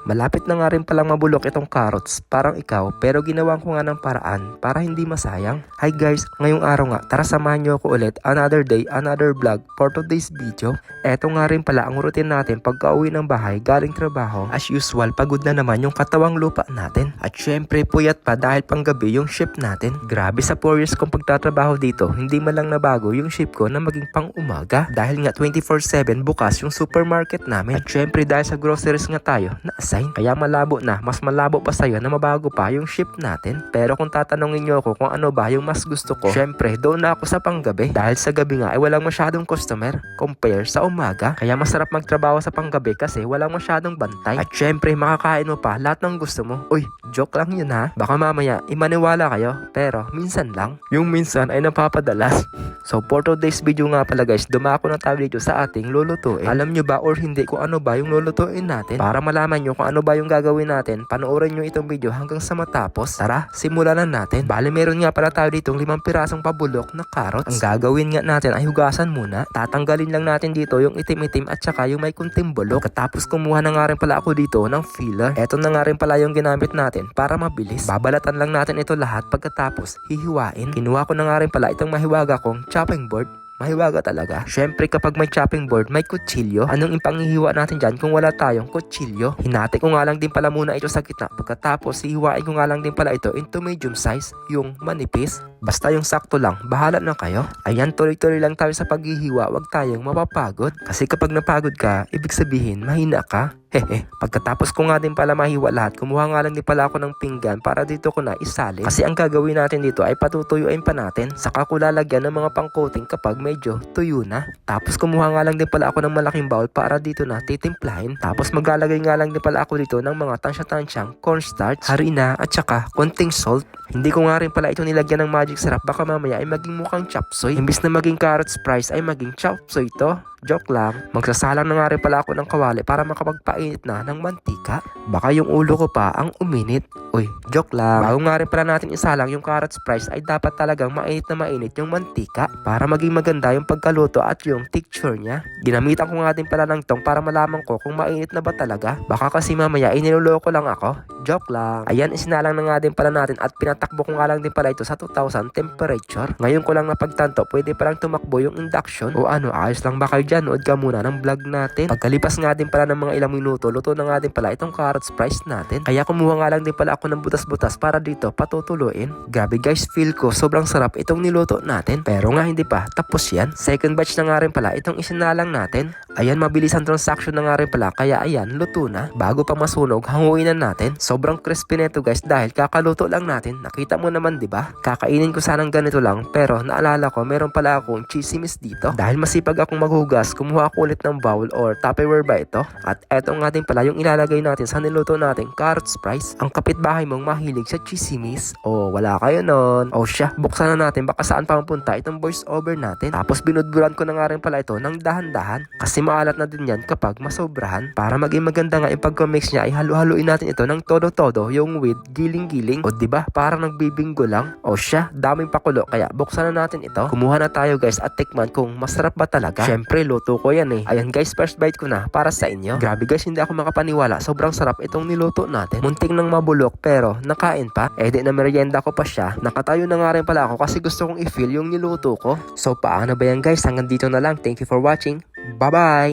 Malapit na nga rin palang mabulok itong carrots, parang ikaw, pero ginawan ko nga ng paraan para hindi masayang. Hi guys, ngayong araw nga, tara samahan nyo ako ulit, another day, another vlog for today's video. Eto nga rin pala ang routine natin pagka uwi ng bahay galing trabaho. As usual, pagod na naman yung katawang lupa natin. At syempre puyat pa dahil panggabi yung shift natin. Grabe sa 4 years kong pagtatrabaho dito, hindi man lang nabago yung shift ko na maging pang umaga. Dahil nga 24/7 bukas yung supermarket namin. At syempre dahil sa groceries nga tayo, na-assign. Kaya malabo na, mas malabo pa sa'yo na mabago pa yung shift natin. Pero kung tatanungin nyo ako kung ano ba yung mas gusto ko, syempre doon na ako sa panggabi. Dahil sa gabi nga ay walang masyadong customer compare sa umaga. Kaya masarap magtrabaho sa panggabi kasi walang masyadong bantay. At syempre makakain mo pa lahat ng gusto mo. Uy, joke lang yun ha. Baka mamaya imaniwala kayo, pero minsan lang. Yung minsan ay napapadalas. So for today's video nga pala guys, dumako na tayo dito sa ating lulutuin. Alam nyo ba or hindi kung ano ba yung lulutuin natin? Para malaman nyo kung ano ba yung gagawin natin, panoorin nyo itong video hanggang sa matapos. Tara, simulan na natin. Bale meron nga pala tayo ditong 5 pirasong pabulok na carrots. Ang gagawin nga natin ay hugasan muna. Tatanggalin lang natin dito yung itim-itim at saka yung may kunting bulok. Katapos kumuha na nga rin pala ako dito ng filler. Eto na nga rin pala yung ginamit natin para mabilis. Babalatan lang natin ito lahat pagkatapos hihiwain. Kinuha ko na nga rin pala itong mahiwaga kong chopping board. Mahiwaga talaga. Syempre kapag may chopping board, may kutsilyo. Anong ipanghihiwa natin dyan kung wala tayong kutsilyo? Hinati ko nga lang din pala muna ito sa gitna. Pagkatapos, hihiwain ko nga lang din pala ito into medium size, yung manipis. Basta yung sakto lang, bahala na kayo. Ayan, tuloy-tuloy lang tayo sa paghihiwa, wag tayong mapapagod. Kasi kapag napagod ka, ibig sabihin, mahina ka. Hehe. Pagkatapos ko nga din pala mahiwa lahat, kumuha nga lang din pala ako ng pinggan para dito ko na isalin. Kasi ang gagawin natin dito ay patutuyuin pa natin. Saka ko lalagyan ng mga pang-coating kapag medyo tuyo na. Tapos kumuha nga lang din pala ako ng malaking bowl para dito na titimplahin. Tapos maglalagay nga lang din pala ako dito ng mga tansya-tansyang cornstarch, harina at saka konting salt. Hindi ko nga rin pala ito nilagyan ng magic syrup, baka mamaya ay maging mukhang chopsoy. Imbis na maging carrots fries ay maging chopsoy to. Joke lang. Magsasalang na nga rin pala ako ng kawali para makapagpainit na ng mantika. Baka yung ulo ko pa ang uminit. Uy, joke lang. Bago nga rin pala natin isalang yung carrots fries ay dapat talagang mainit na mainit yung mantika para maging maganda yung pagkaluto at yung texture niya. Ginamitan ko nga din pala ng tong para malaman ko kung mainit na ba talaga. Baka kasi mamaya iniloloko lang ako. Joke lang. Ayan, isinalang na nga din pala natin at pinatakbo ko nga lang din pala ito sa 2000 temperature. Ngayon ko lang napagtanto, pwede palang tumakbo yung induction. O ano, ayos lang ba kayo dyan? Nood ka muna ng vlog natin. Pagkalipas nga din pala ng mga ilang minuto, luto na nga din pala itong carrots fries natin. Kaya kumuha nga lang din pala ako ng butas-butas para dito patutuluin. Grabe guys, feel ko sobrang sarap itong niluto natin. Pero nga hindi pa tapos yan. Second batch na nga rin pala itong isinalang natin. Ayan, mabilis ang transaction na nga rin pala. Kaya ayan, luto na. Bago pa masunog, hanguin na natin. Sobrang crispy nito guys dahil kakaluto lang natin. Nakita mo naman 'di ba? Kakainin ko sanang ganito lang, pero naalala ko meron pala akong cheesy miss dito. Dahil masipag akong maghugas, kumuha ako ulit ng bowl or Tupperware ba ito. At eto nga din pala yung ilalagay natin sa niluto natin carrots fries. Ang kapitbahay mong mahilig sa cheesy miss. O wala kayo nun. O siya, buksan na natin baka saan pa mapunta itong voice over natin. Tapos binudburan ko na nga rin pala ito ng dahan-dahan. Kasi maalat na din yan kapag masobrahan. Para maging maganda nga yung pagka-mix niya ay halu-haluin natin ito ng todo-todo yung with giling-giling. O diba parang nagbibinggo lang. O siya, daming pakulo kaya buksan na natin ito. Kumuha na tayo guys at tikman kung masarap ba talaga. Syempre luto ko yan eh. Ayan guys, first bite ko na para sa inyo. Grabe guys, hindi ako makapaniwala. Sobrang sarap itong niluto natin. Munting nang mabulok pero nakain pa. Di na merienda ko pa siya. Nakatayo na nga rin pala ako kasi gusto kong i-feel yung niluto ko. So paano ba yan guys? Hanggang dito na lang. Thank you for watching. Bye bye!